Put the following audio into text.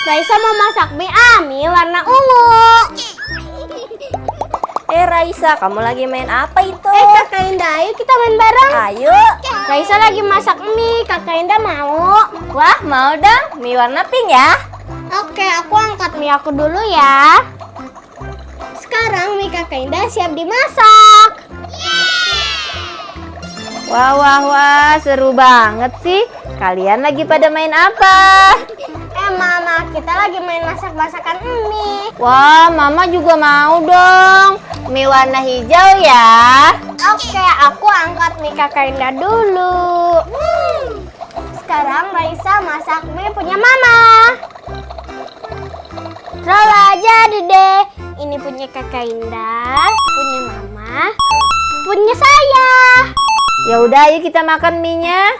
Raisa mau masak mie warna ungu. Raisa, kamu lagi main apa itu? Kakak Indah, ayo kita main bareng. Ayo. Raisa lagi masak mie, Kakak Indah mau? Wah, mau dong. Mie warna pink ya. Oke, aku angkat mie aku dulu ya. Sekarang mie Kakak Indah siap dimasak. Wah, seru banget sih. Kalian lagi pada main apa? Mama, kita lagi main masak-masakan mie. Wah, Mama juga mau dong. Mie warna hijau ya. Oke, aku angkat mie Kakak Indah dulu. Sekarang Raisa masak mie punya Mama. Rola jadi deh. Ini punya Kakak Indah, punya Mama, punya saya. Ya udah, ayo kita makan mie-nya.